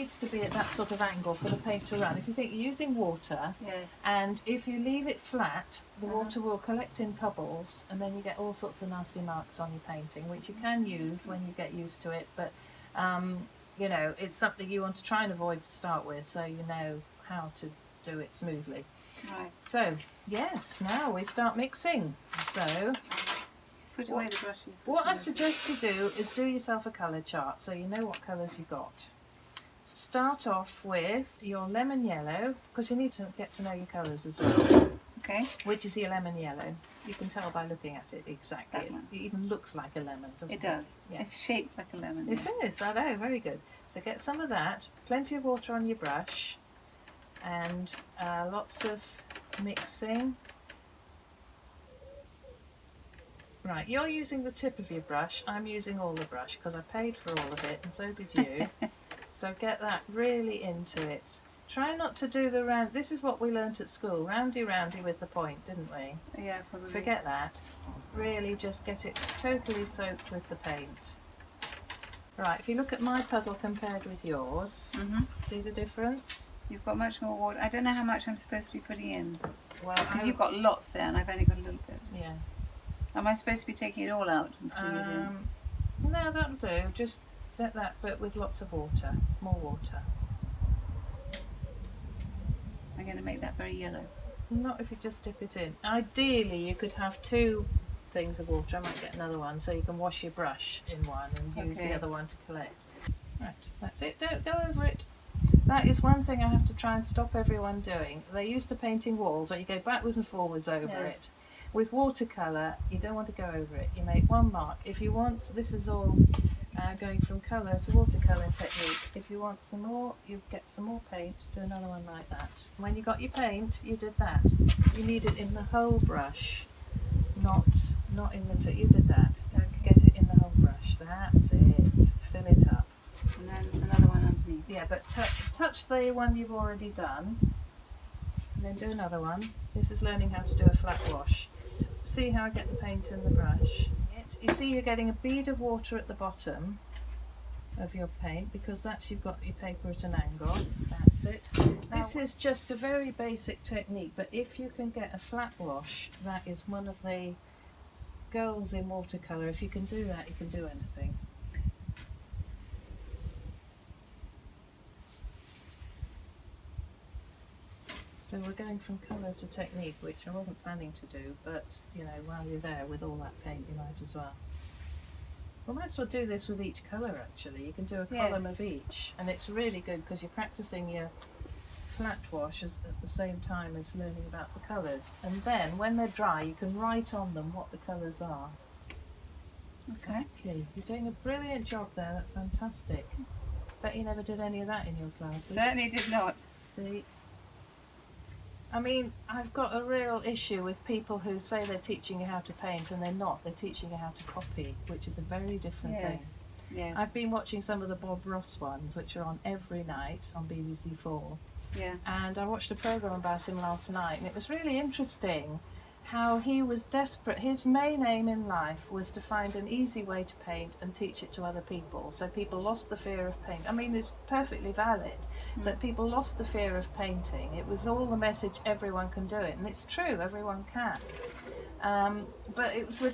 needs to be at that sort of angle for the paint to run. If you think you're using water, Yes. and if you leave it flat, the water will collect in puddles, and then you get all sorts of nasty marks on your painting, which you can use when you get used to it, but you know, it's something you want to try and avoid to start with, so you know how to do it smoothly. Right. So, yes, now we start mixing. So, Put away the brushes. what I suggest you do is do yourself a colour chart so you know what colours you got. Start off with your lemon yellow, because you need to get to know your colours as well. Okay. Which is your lemon yellow. You can tell by looking at it exactly. That one. It even looks like a lemon, doesn't it? It does. Yeah. It's shaped like a lemon. It is, I know, very good. So get some of that, plenty of water on your brush, and lots of mixing. Right, you're using the tip of your brush, I'm using all the brush because I paid for all of it and so did you. So get that really into it. Try not to do the round, this is what we learnt at school, roundy roundy with the point, didn't we? Yeah, probably. Forget that. Really just get it totally soaked with the paint. Right, if you look at my puddle compared with yours, see the difference? You've got much more water. I don't know how much I'm supposed to be putting in. Well, Because you've got lots there and I've only got a little bit. yeah. Am I supposed to be taking it all out and putting it in? No, that'll do. Just set that, but with lots of water, more water. I'm going to make that very yellow. Not if you just dip it in. Ideally, you could have 2 things of water. I might get another one so you can wash your brush in one and use the other one to collect. Right, that's it. Don't go over it. That is one thing I have to try and stop everyone doing. They're used to painting walls, or you go backwards and forwards over it. With watercolour, you don't want to go over it. You make one mark. If you want, this is all going from colour to watercolour technique. If you want some more, you get some more paint, do another one like that. When you got your paint, you did that. You need it in the whole brush, not in the tip. You did that. Get it in the whole brush. That's it. Fill it up. And then another one underneath. Yeah, but touch the one you've already done, and then do another one. This is learning how to do a flat wash. See how I get the paint in the brush. You see you're getting a bead of water at the bottom of your paint because that's you've got your paper at an angle. That's it. This is just a very basic technique, but if you can get a flat wash, that is one of the goals in watercolour. If you can do that, you can do anything. So we're going from colour to technique, which I wasn't planning to do, but you know, while you're there with all that paint, you might as well. We might as well do this with each colour actually. You can do a column of each, and it's really good because you're practicing your flat wash at the same time as learning about the colours. And then when they're dry, you can write on them what the colours are. Exactly. You're doing a brilliant job there. That's fantastic. Bet you never did any of that in your classes. Certainly did not. See? I mean, I've got a real issue with people who say they're teaching you how to paint and they're not. They're teaching you how to copy, which is a very different thing. Yes. I've been watching some of the Bob Ross ones, which are on every night on BBC4. Yeah. And I watched a programme about him last night, and it was really interesting how he was desperate. His main aim in life was to find an easy way to paint and teach it to other people. So people lost the fear of paint. I mean, it's perfectly valid. So people lost the fear of painting. It was all the message everyone can do it. And it's true, everyone can. But it was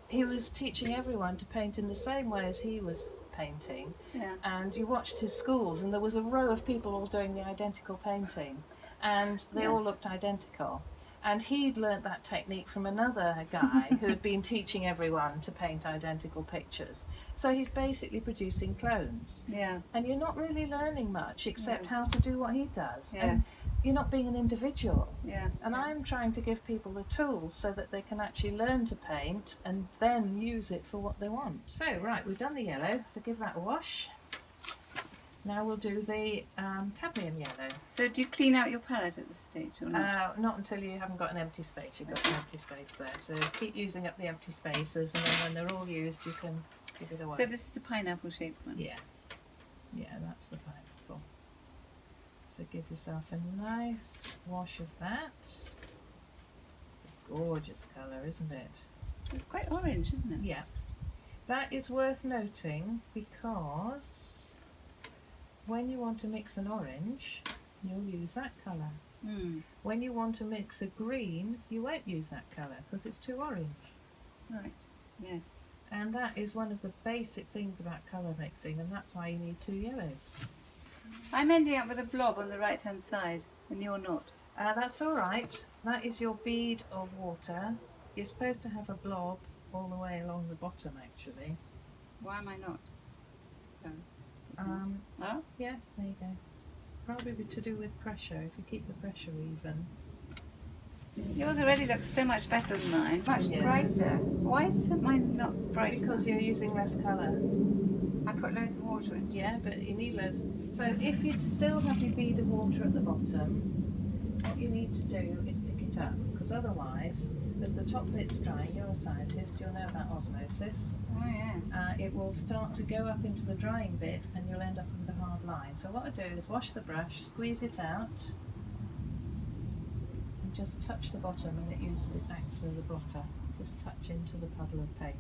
he was teaching everyone to paint in the same way as he was painting. Yeah. And you watched his schools and there was a row of people all doing the identical painting. And they all looked identical. And he'd learnt that technique from another guy who had been teaching everyone to paint identical pictures. So he's basically producing clones. Yeah. And you're not really learning much except how to do what he does. Yes. And you're not being an individual. Yeah. And I'm trying to give people the tools so that they can actually learn to paint and then use it for what they want. So, right, we've done the yellow, so give that a wash. Now we'll do the cadmium yellow. So do you clean out your palette at this stage or not? Not until you haven't got an empty space. You've got an empty space there. So keep using up the empty spaces, and then when they're all used, you can give it away. So this is the pineapple shaped one? Yeah. Yeah, that's the pineapple. So give yourself a nice wash of that. It's a gorgeous colour, isn't it? It's quite orange, isn't it? Yeah. That is worth noting because when you want to mix an orange, you'll use that colour. Mm. When you want to mix a green, you won't use that colour because it's too orange. Right. Yes. And that is one of the basic things about colour mixing, and that's why you need 2 yellows. I'm ending up with a blob on the right hand side, and you're not. That's all right. That is your bead of water. You're supposed to have a blob all the way along the bottom, actually. Why am I not? Oh? Yeah, there you go. Probably to do with pressure. If you keep the pressure even. Yours already looks so much better than mine. Much Yes. brighter. Why is mine not bright Because enough? you're using less colour. I put loads of water into it. Yeah, but you need loads. So if you still have your bead of water at the bottom, what you need to do is pick it up, because otherwise, as the top bit's drying, you're a scientist, you'll know about osmosis. Oh yes. It will start to go up into the drying bit and you'll end up with a hard line. So what I do is wash the brush, squeeze it out, and just touch the bottom, and it acts as a blotter. Just touch into the puddle of paint.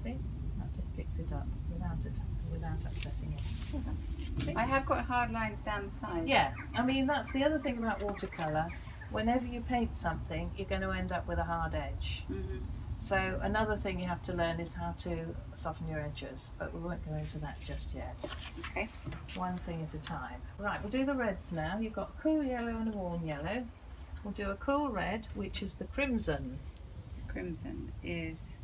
See? That just picks it up without upsetting it. See? I have got hard lines down the side. Yeah, I mean that's the other thing about watercolour. Whenever you paint something, you're going to end up with a hard edge. Mm-hmm. So another thing you have to learn is how to soften your edges, but we won't go into that just yet. Okay. One thing at a time. Right, we'll do the reds now. You've got a cool yellow and a warm yellow. We'll do a cool red, which is the crimson. Crimson is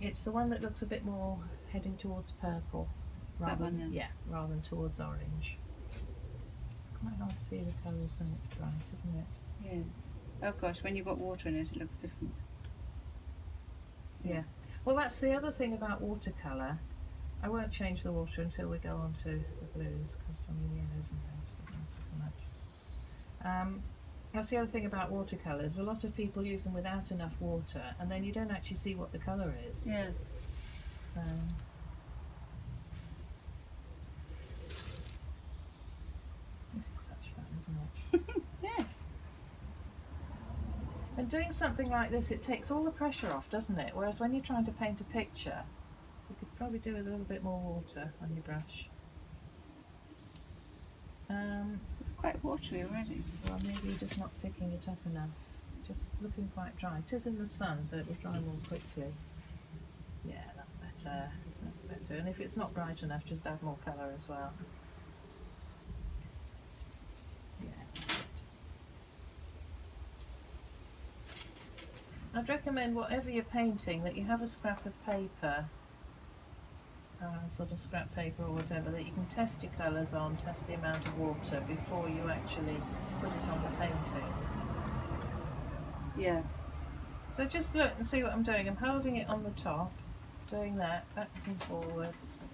It's the one that looks a bit more heading towards purple, rather one than then? rather than towards orange. It's quite hard to see the colours when it's bright, isn't it? yes. Oh gosh, when you've got water in it, it looks different. Yeah. Well, that's the other thing about watercolour. I won't change the water until we go on to the blues, because I mean yellows and reds doesn't matter so much. That's the other thing about watercolours. A lot of people use them without enough water, and then you don't actually see what the colour is. Yeah. So. This is such fun, isn't it? Yes. And doing something like this, it takes all the pressure off, doesn't it? Whereas when you're trying to paint a picture, you could probably do with a little bit more water on your brush. It's quite watery already. Well, maybe you're just not picking it up enough. Just looking quite dry. It is in the sun, so it will dry more quickly. Yeah, that's better. That's better. And if it's not bright enough, just add more colour as well. Yeah. I'd recommend whatever you're painting that you have a scrap of paper, sort of scrap paper or whatever, that you can test your colours on, test the amount of water before you actually put it on the painting. Yeah. So just look and see what I'm doing. I'm holding it on the top, doing that, backwards and forwards.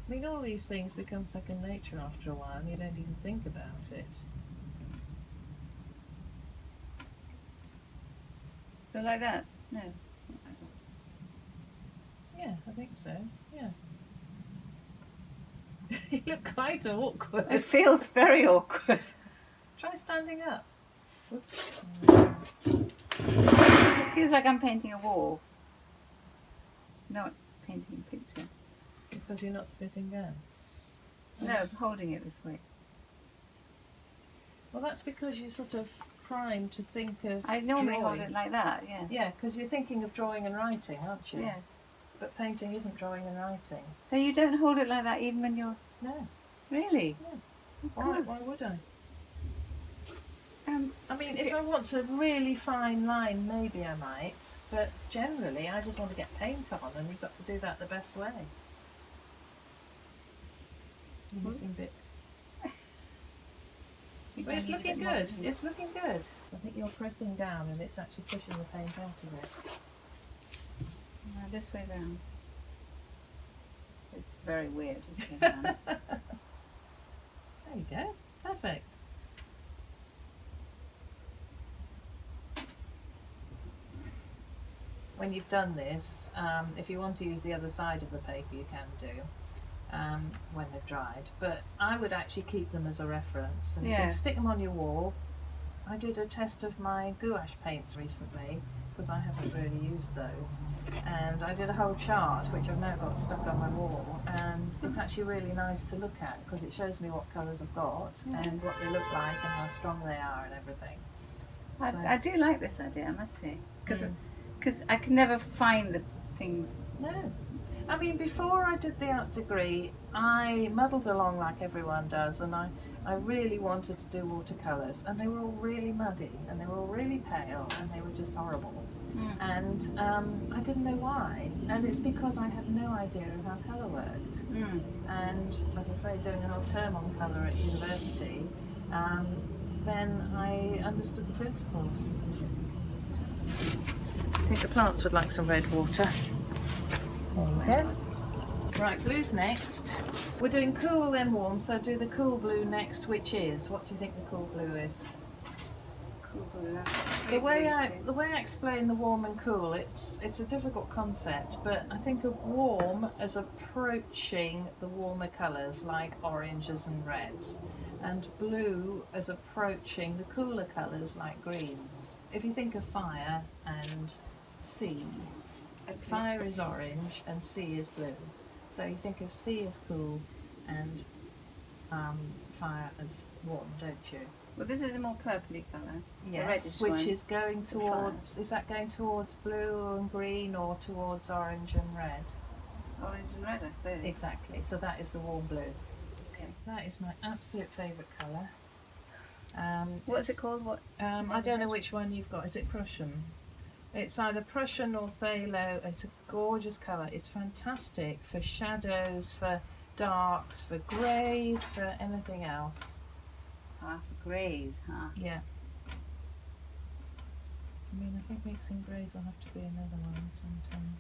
I mean, all these things become second nature after a while and you don't even think about it. So like that? No. Yeah, I think so, yeah. You look quite awkward. It feels very awkward. Try standing up. Oops. It feels like I'm painting a wall, not painting a picture. Because you're not sitting down. No, holding it this way. Well, that's because you're sort of primed to think of I normally drawing. hold it like that, yeah. Yeah, because you're thinking of drawing and writing, aren't you? Yes. But painting isn't drawing and writing. So you don't hold it like that even when you're... No. Really? No. Oh, Why, gosh. why would I? I mean, Is if it- I want a really fine line, maybe I might. But generally, I just want to get paint on, and you've got to do that the best way. You're missing bits. You But it's need a looking bit more good. paint. It's looking good. I think you're pressing down, and it's actually pushing the paint out of it. This way round. It's very weird this way round. There you go. Perfect. When you've done this, if you want to use the other side of the paper, you can do when they've dried. But I would actually keep them as a reference, and you can Yes. stick them on your wall. I did a test of my gouache paints recently, because I haven't really used those. And I did a whole chart which I've now got stuck on my wall, and it's actually really nice to look at because it shows me what colours I've got and what they look like and how strong they are and everything. I do like this idea, I must say, because I can never find the things. No. I mean, before I did the art degree, I muddled along like everyone does, and I really wanted to do watercolours, and they were all really muddy, and they were all really pale, and they were just horrible. And I didn't know why, and it's because I had no idea of how colour worked. And as I say, doing an whole term on colour at university, then I understood the principles. I think the plants would like some red water. There we go. Right, blue's next. We're doing cool then warm, so do the cool blue next, which is, what do you think the cool blue is? Cool blue. The way I explain the warm and cool, it's a difficult concept, but I think of warm as approaching the warmer colours like oranges and reds, and blue as approaching the cooler colours like greens. If you think of fire and sea, fire is orange and sea is blue. So you think of sea as cool and fire as warm, don't you? Well, this is a more purpley colour. Yes, which is going towards, is that going towards blue and green or towards orange and red? Orange and red, I suppose. Exactly, so that is the warm blue. Okay. That is my absolute favourite colour. What's it called? What? I don't know which one you've got. Is it Prussian? It's either Prussian or Phthalo. It's a gorgeous colour. It's fantastic for shadows, for darks, for greys, for anything else. Ah, for greys, huh? Yeah. I mean, I think mixing greys will have to be another one sometime.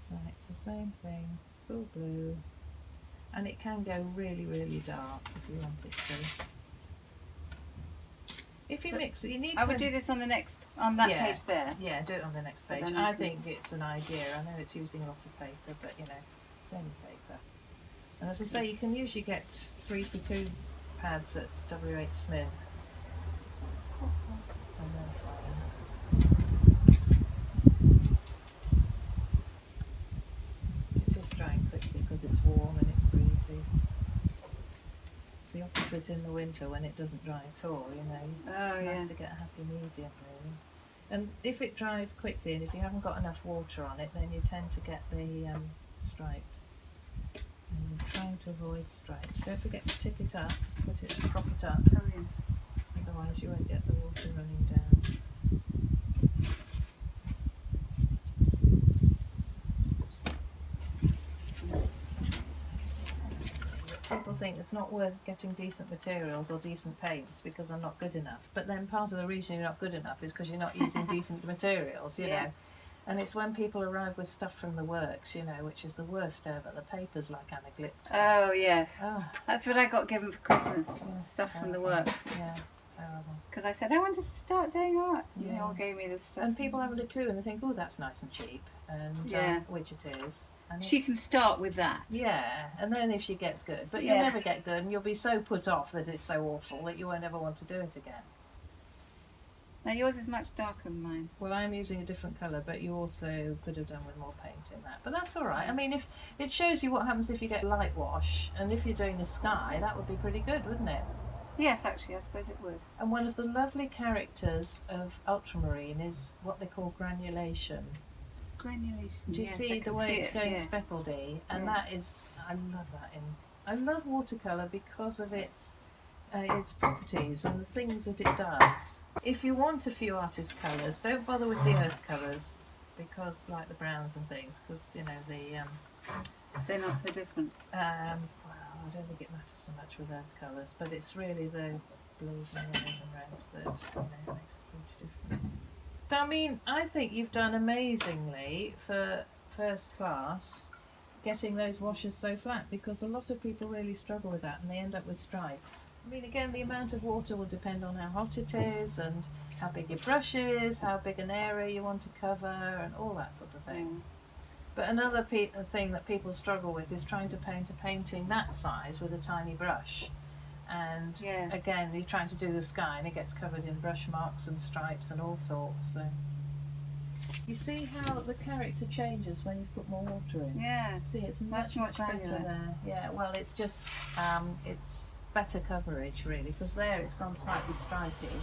Right, it's the same thing. Full blue. And it can go really, really dark if you want it to. If you mix it, you need. I would do this on the next, on that page there. Yeah, do it on the next page. I think it's an idea. I know it's using a lot of paper, but you know, it's only paper. And as I say, you can usually get 3 for 2 pads at WH Smith. And they're fine. It is drying quickly because it's warm and it's breezy. It's the opposite in the winter when it doesn't dry at all, you know. Oh, it's nice to get a happy medium, really. And if it dries quickly and if you haven't got enough water on it, then you tend to get the stripes. And you're trying to avoid stripes. Don't forget to tip it up, prop it up. Oh, yes. Otherwise you won't get the water running down. People think it's not worth getting decent materials or decent paints because I'm not good enough. But then part of the reason you're not good enough is because you're not using decent materials, you know. And it's when people arrive with stuff from the works, you know, which is the worst ever. The paper's like anaglyptic. Oh, yes. Oh, that's what I got given for Christmas. yeah, Stuff from the terrible. works. Yeah, terrible. Because I said I wanted to start doing art. And they Yeah. all gave me this stuff. And people haven't a clue and they think, oh, that's nice and cheap. And which it is. And she it's- can start with that. Yeah, and then if she gets good. But you'll never get good and you'll be so put off that it's so awful that you won't ever want to do it again. Now yours is much darker than mine. Well, I'm using a different colour, but you also could have done with more paint in that. But that's all right. I mean, if it shows you what happens if you get light wash, and if you're doing the sky, that would be pretty good, wouldn't it? Yes, actually, I suppose it would. And one of the lovely characters of ultramarine is what they call granulation. Granulation. Do you yes, see I the can way see it's it, going yes. speckledy? And that is, I love that I love watercolour because of its properties and the things that it does. If you want a few artist colours, don't bother with the earth colours because, like the browns and things, because you know they're not so different. well, I don't think it matters so much with earth colours, but it's really the blues and yellows and reds that makes a huge difference. So I mean, I think you've done amazingly for first class, getting those washes so flat, because a lot of people really struggle with that and they end up with stripes. I mean, again, the amount of water will depend on how hot it is and how big your brush is, how big an area you want to cover and all that sort of thing. But another thing that people struggle with is trying to paint a painting that size with a tiny brush. And again, you're trying to do the sky and it gets covered in brush marks and stripes and all sorts. So. You see how the character changes when you put more water in? Yeah. See, it's much better granular. there. Yeah, well, it's just, it's better coverage really, because there it's gone slightly stripy.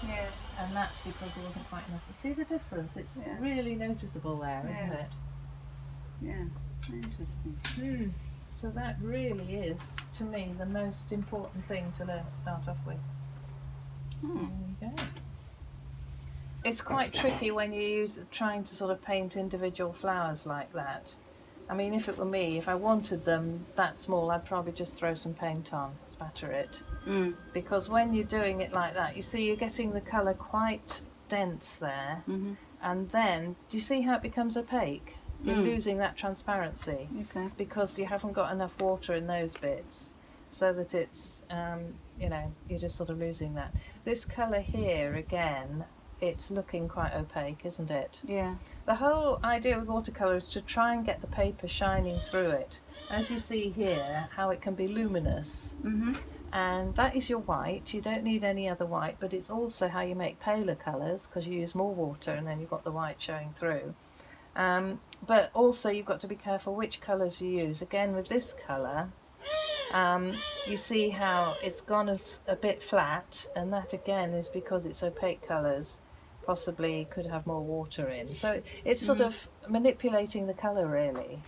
Yes. And that's because there wasn't quite enough. See the difference? It's really noticeable there, isn't it? Yeah, interesting. So that really is, to me, the most important thing to learn to start off with. So there you go. It's quite tricky when you trying to sort of paint individual flowers like that. I mean, if it were me, if I wanted them that small, I'd probably just throw some paint on, spatter it. Because when you're doing it like that, you see you're getting the colour quite dense there. And then, do you see how it becomes opaque? You're losing that transparency because you haven't got enough water in those bits, so that it's, you know, you're just sort of losing that. This colour here, again, it's looking quite opaque, isn't it? Yeah. The whole idea with watercolour is to try and get the paper shining through it. As you see here, how it can be luminous. And that is your white. You don't need any other white, but it's also how you make paler colours, because you use more water and then you've got the white showing through. But also you've got to be careful which colours you use. Again, with this colour, you see how it's gone a bit flat, and that again is because it's opaque colours, possibly could have more water in. So it's sort of manipulating the colour really.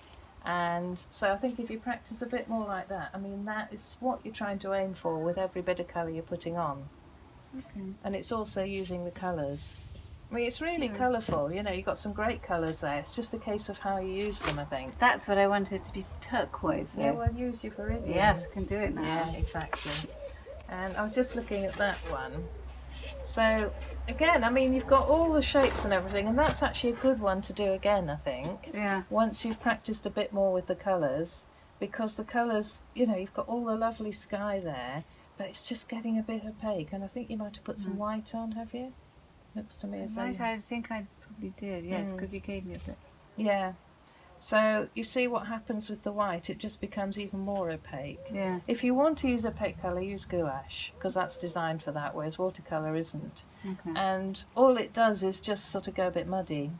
And so I think if you practice a bit more like that, I mean, that is what you're trying to aim for with every bit of colour you're putting on. And it's also using the colours. I mean, it's really colourful, you know, you've got some great colours there. It's just a case of how you use them, I think. That's what I wanted to be turquoise. Yeah, well, use your viridian. Yes, can do it now. Yeah, exactly. And I was just looking at that one. So, again, I mean, you've got all the shapes and everything, and that's actually a good one to do again, I think. Yeah. Once you've practiced a bit more with the colours, because the colours, you know, you've got all the lovely sky there, but it's just getting a bit opaque, and I think you might have put some white on, have you? Looks to me as though... I think I probably did, yes, because he gave me a bit. Yeah. So you see what happens with the white, it just becomes even more opaque. Yeah. If you want to use opaque colour, use gouache, because that's designed for that, whereas watercolour isn't. And all it does is just sort of go a bit muddy.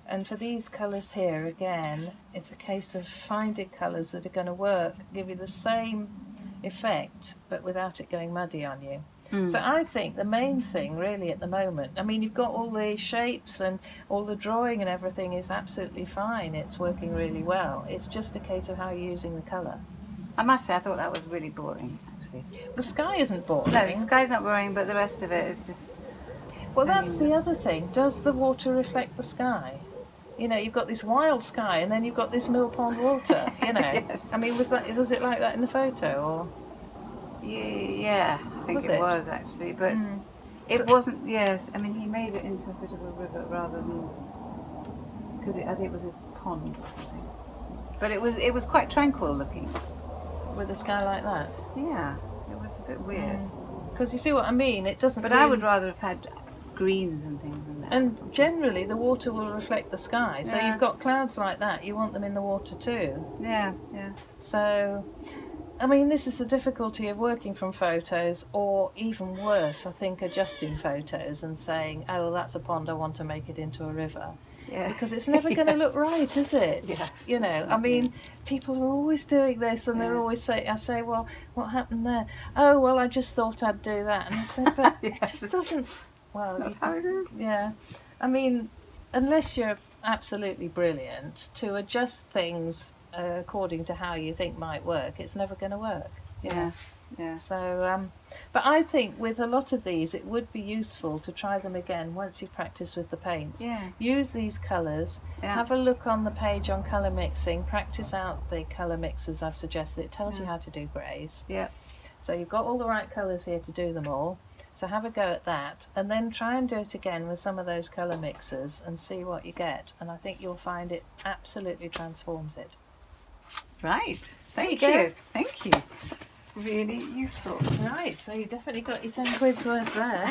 And for these colours here, again, it's a case of finding colours that are going to work, give you the same effect, but without it going muddy on you. So I think the main thing really at the moment, I mean, you've got all the shapes and all the drawing and everything is absolutely fine. It's working really well. It's just a case of how you're using the colour. I must say, I thought that was really boring, actually. The sky isn't boring. No, the sky's not boring, but the rest of it is just... Well, that's the other thing. Does the water reflect the sky? You know, you've got this wild sky and then you've got this mill pond water, you know. Yes. I mean, was it like that in the photo, or...? Yeah, I think Was it it? was actually, but it wasn't. Yes, I mean he made it into a bit of a river rather than because I think it was a pond or something. But it was quite tranquil looking. With a sky like that? Yeah, it was a bit weird. Because you see what I mean? It doesn't. But really... I would rather have had greens and things in there. And generally, the water will reflect the sky. So Yeah. you've got clouds like that. You want them in the water too. Yeah. So. I mean, this is the difficulty of working from photos, or even worse, I think, adjusting photos and saying, oh, well, that's a pond, I want to make it into a river. Yeah. Because it's never going to look right, is it? Yes, you know, that's I mean, right. people are always doing this and they're always saying, I say, well, what happened there? Oh, well, I just thought I'd do that. And I said, but it just doesn't, well, That's how it is. yeah. I mean, unless you're absolutely brilliant, to adjust things according to how you think might work, it's never going to work. you know. Yeah. So, but I think with a lot of these, it would be useful to try them again once you've practiced with the paints. Yeah. Use these colours. Yeah. Have a look on the page on colour mixing. Practice out the colour mixes I've suggested. It tells you how to do greys. Yeah. So you've got all the right colours here to do them all. So have a go at that, and then try and do it again with some of those colour mixers and see what you get. And I think you'll find it absolutely transforms it. Right. Thank you go. you. Thank you. Really useful. Right, so you definitely got your 10 quid's worth there.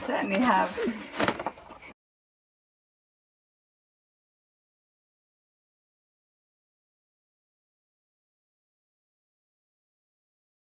Certainly have.